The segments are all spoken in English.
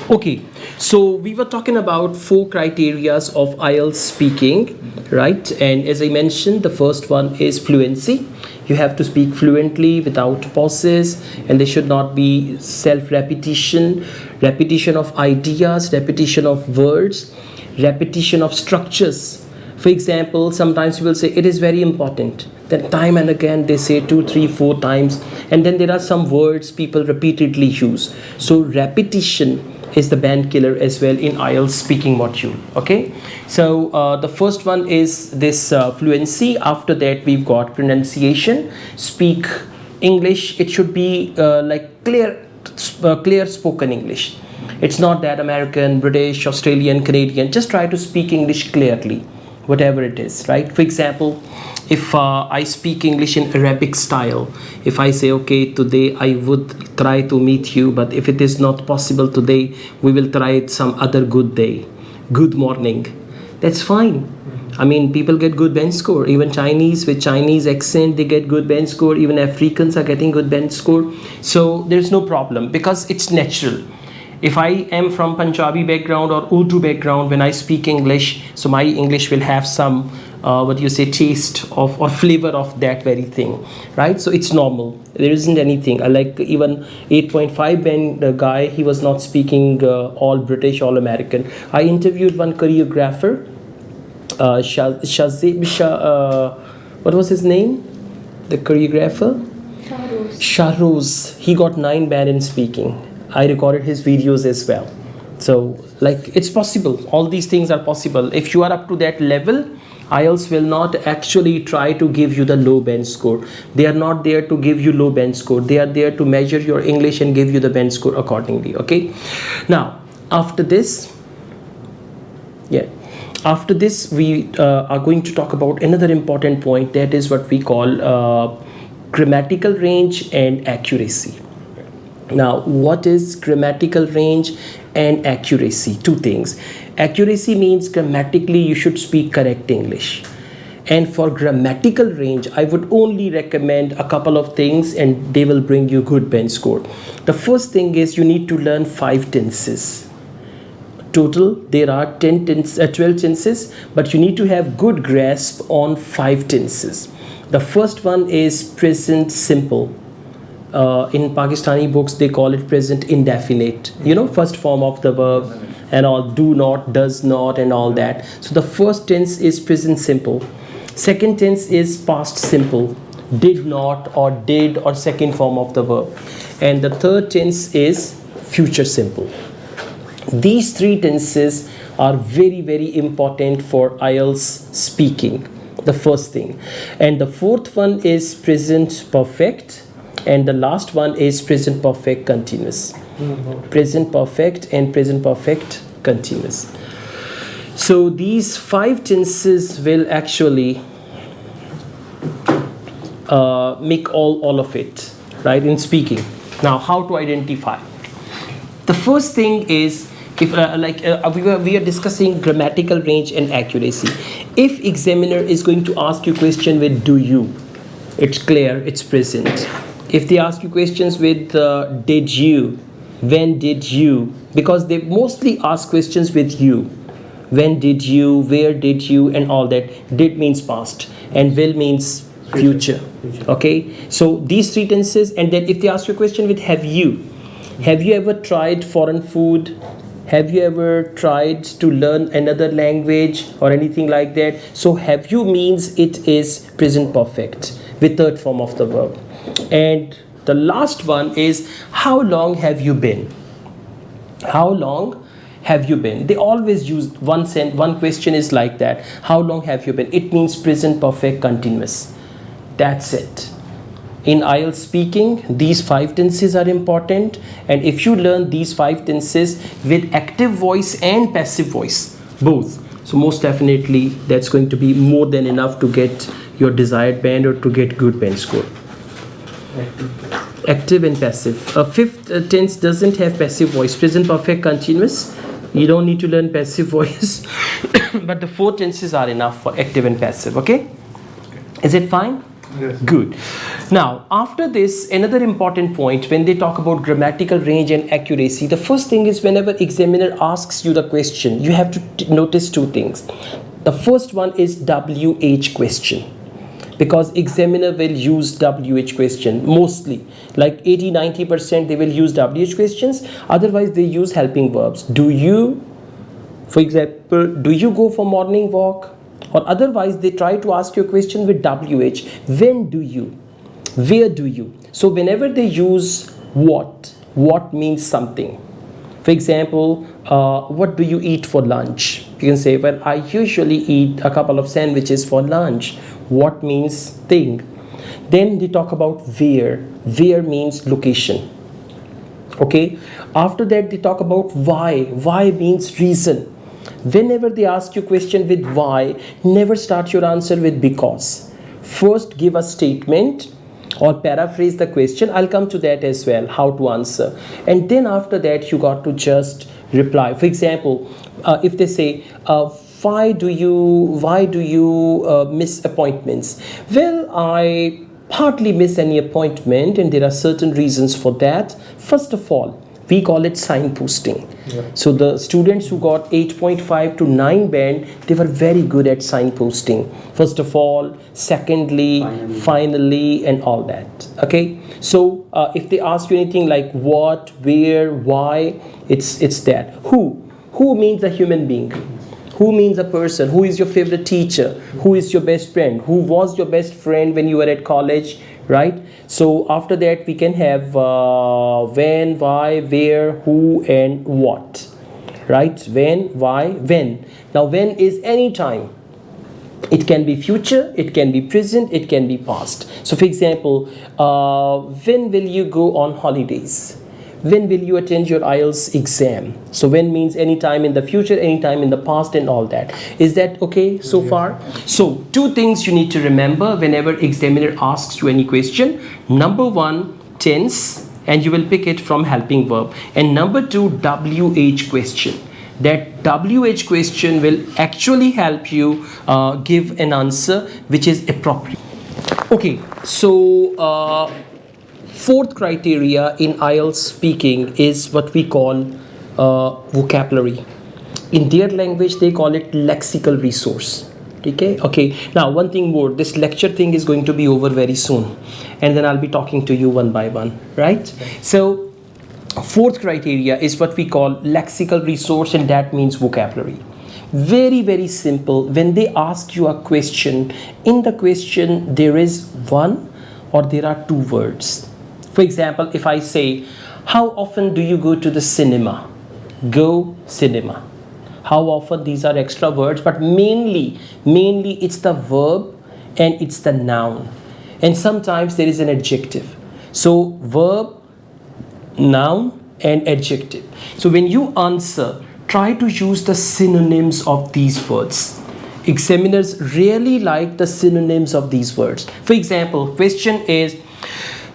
Okay, so we were talking about 4 criterias of IELTS speaking, right? And as I mentioned, the first one is fluency. You have to speak fluently without pauses, and there should not be self-repetition, repetition of ideas, repetition of words, repetition of structures. For example, sometimes you will say it is very important. Then time and again they say 2, 3, 4 times, and then there are some words people repeatedly use. So repetition is the band killer as well in IELTS speaking module. Okay, so the first one is this fluency. After that we've got pronunciation. Speak English, it should be like clear spoken English. It's not that American, British, Australian, Canadian. Just try to speak English clearly, whatever it is, right? For example, if I speak English in Arabic style, if I say, okay, today I would try to meet you, but if it is not possible today, we will try it some other good day. Good morning. That's fine. I mean, people get good bench score. Even Chinese with Chinese accent, they get good bench score. Even Africans are getting good bench score. So there's no problem because it's natural. If I am from Punjabi background or Urdu background, when I speak English, so my English will have some taste of or flavor of that very thing, right? So it's normal. There isn't anything. I like even 8.5 band guy, he was not speaking all British, all American. I interviewed one choreographer, what was his name? The choreographer? Shahruz. He got 9 band in speaking. I recorded his videos as well. So like it's possible. All these things are possible. If you are up to that level, IELTS will not actually try to give you the low bench score. They are not there to give you low bench score. They are there to measure your English and give you the bench score accordingly. Okay. Now after this, we are going to talk about another important point. That is what we call grammatical range and accuracy. Now, what is grammatical range and accuracy? 2 things. Accuracy means grammatically you should speak correct English. And for grammatical range, I would only recommend a couple of things and they will bring you good bench score. The first thing is you need to learn 5 tenses. Total, there are 12 tenses, but you need to have good grasp on 5 tenses. The first one is present simple. In Pakistani books they call it present indefinite, first form of the verb and all, do not, does not and all that. So the first tense is present simple. Second tense is past simple, did not or did or second form of the verb. And the third tense is future simple. These 3 tenses are very, very important for IELTS speaking, the first thing. And the fourth one is present perfect. And the last one is present perfect continuous. Present perfect and present perfect continuous. So these 5 tenses will actually make all of it, right, in speaking. Now, how to identify? The first thing is, if we are discussing grammatical range and accuracy. If examiner is going to ask you question with do you, it's clear, it's present. If they ask you questions with did you, when did you, because they mostly ask questions with you. When did you, where did you, and all that. Did means past and will means future. Okay, so these 3 tenses. And then if they ask you a question with have you ever tried foreign food? Have you ever tried to learn another language or anything like that? So have you means it is present perfect with third form of the verb. And the last one is how long have you been? How long have you been? They always use one question is like that. How long have you been? It means present perfect continuous. That's it. In IELTS speaking, these 5 tenses are important, and if you learn these 5 tenses with active voice and passive voice, both, so most definitely that's going to be more than enough to get your desired band or to get good band score. Active and passive. A 5th tense doesn't have passive voice. Present perfect continuous. You don't need to learn passive voice, but the 4 tenses are enough for active and passive. Okay? Is it fine? Yes. Good. Now, after this, another important point when they talk about grammatical range and accuracy, the first thing is whenever examiner asks you the question, you have to notice two things. The first one is WH question, because examiner will use WH question mostly, like 80-90% they will use WH questions. Otherwise, they use helping verbs. Do you, for example, do you go for morning walk? Or otherwise, they try to ask you a question with WH. When do you? Where do you? So whenever they use what means something. For example, what do you eat for lunch? You can say, well, I usually eat a couple of sandwiches for lunch. What means thing. Then they talk about where. Where means location. Okay. After that, they talk about why. Why means reason. Whenever they ask you a question with why, never start your answer with because. First, give a statement or paraphrase the question. I'll come to that as well, how to answer. And then after that, you got to just reply. For example, if they say, why do you miss appointments? Well, I hardly miss any appointment, and there are certain reasons for that. First of all, we call it signposting. Yeah. So the students who got 8.5 to 9 band, they were very good at signposting. First of all, secondly, finally, and all that. Okay. So if they ask you anything like what, where, why, it's that. Who means a human being. Who means a person? Who is your favorite teacher? Who is your best friend? Who was your best friend when you were at college? Right? So after that, we can have when, why, where, who, and what. Right? When, why, when. Now, when is any time. It can be future, it can be present, it can be past. So for example, when will you go on holidays? When will you attend your Ielts exam? So when means any time in the future, any time in the past, and all that. Is that okay so far? So two things you need to remember whenever examiner asks you any question. Number one, tense, and you will pick it from helping verb. And number two, WH question. That WH question will actually help you give an answer which is appropriate. Okay, so fourth criteria in Ielts speaking is what we call vocabulary. In their language, they call it lexical resource. Okay. Now, one thing more. This lecture thing is going to be over very soon, and then I'll be talking to you one by one. Right? So, fourth criteria is what we call lexical resource, and that means vocabulary. Very, very simple. When they ask you a question, in the question there is one or there are two words. For example, if I say, how often do you go to the cinema? Go cinema. How often? These are extra words, but mainly it's the verb and it's the noun. And sometimes there is an adjective. So verb, noun, and adjective. So when you answer, try to use the synonyms of these words. Examiners really like the synonyms of these words. For example, question is,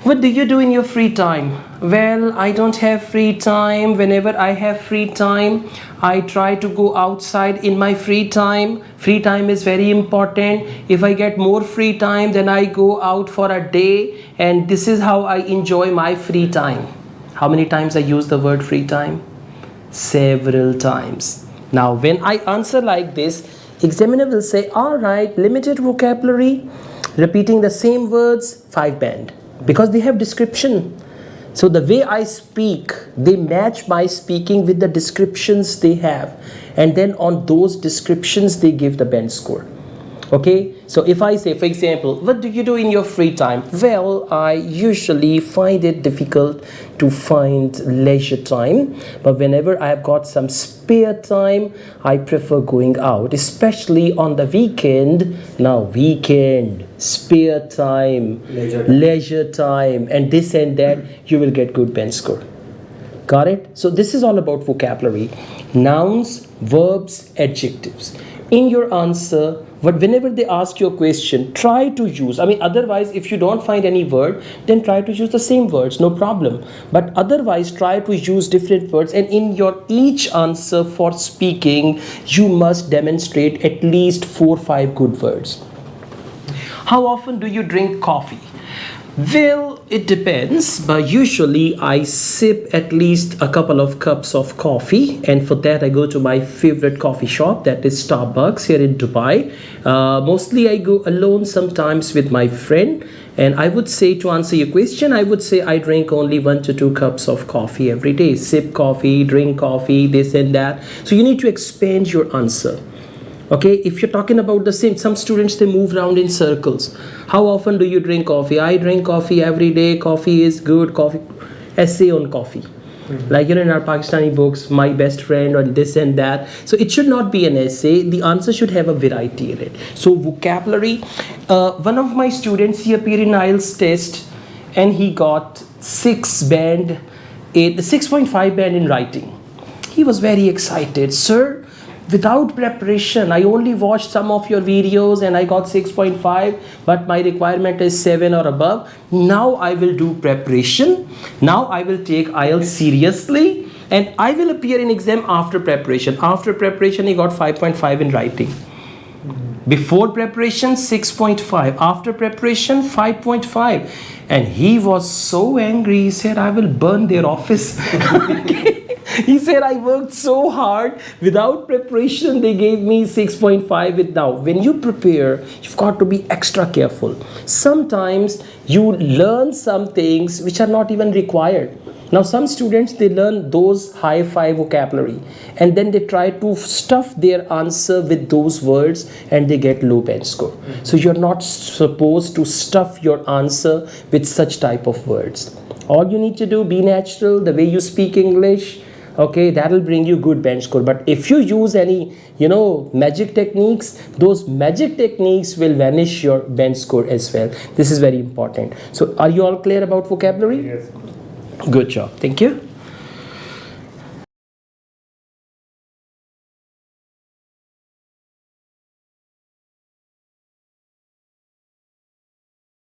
what do you do in your free time? Well, I don't have free time. Whenever I have free time, I try to go outside in my free time. Free time is very important. If I get more free time, then I go out for a day, and this is how I enjoy my free time. How many times I use the word free time? Several times. Now, when I answer like this, examiner will say, all right, limited vocabulary, repeating the same words, 5 band. Because they have description. So the way I speak, they match my speaking with the descriptions they have. And then on those descriptions, they give the band score. Okay, so if I say, for example, what do you do in your free time? Well, I usually find it difficult to find leisure time, but whenever I have got some spare time, I prefer going out, especially on the weekend. Now, weekend, spare time, leisure time, and this and that, you will get good band score. Got it? So this is all about vocabulary. Nouns, verbs, adjectives. In your answer, but whenever they ask you a question, try to use, otherwise if you don't find any word, then try to use the same words, no problem. But otherwise try to use different words, and in your each answer for speaking, you must demonstrate at least 4 or 5 good words. How often do you drink coffee? Well, it depends, but usually I sip at least a couple of cups of coffee, and for that I go to my favorite coffee shop, that is Starbucks here in Dubai. Mostly I go alone, sometimes with my friend, and I would say, to answer your question, I would say I drink only 1 to 2 cups of coffee every day. Sip coffee, drink coffee, this and that. So you need to expand your answer. Okay, if you're talking about the same, some students, they move around in circles. How often do you drink coffee? I drink coffee every day. Coffee is good. Coffee, essay on coffee. Like, you know, in our Pakistani books, my best friend, or this and that. So it should not be an essay. The answer should have a variety in it. So vocabulary, one of my students, he appeared in IELTS test and he got 6.5 band in writing. He was very excited. Sir, without preparation, I only watched some of your videos and I got 6.5, but my requirement is 7 or above. Now I will do preparation. Now I will take IELTS seriously and I will appear in exam after preparation. After preparation, he got 5.5 in writing. Before preparation, 6.5. After preparation, 5.5. And he was so angry. He said, I will burn their office. He said, I worked so hard. Without preparation, they gave me 6.5 with now. When you prepare, you've got to be extra careful. Sometimes you learn some things which are not even required. Now, some students, they learn those high-fi vocabulary and then they try to stuff their answer with those words and they get low band score. So you're not supposed to stuff your answer with such type of words. All you need to do, be natural, the way you speak English, okay, that'll bring you good band score. But if you use any, magic techniques, those magic techniques will vanish your band score as well. This is very important. So are you all clear about vocabulary? Yes. Good job. Thank you.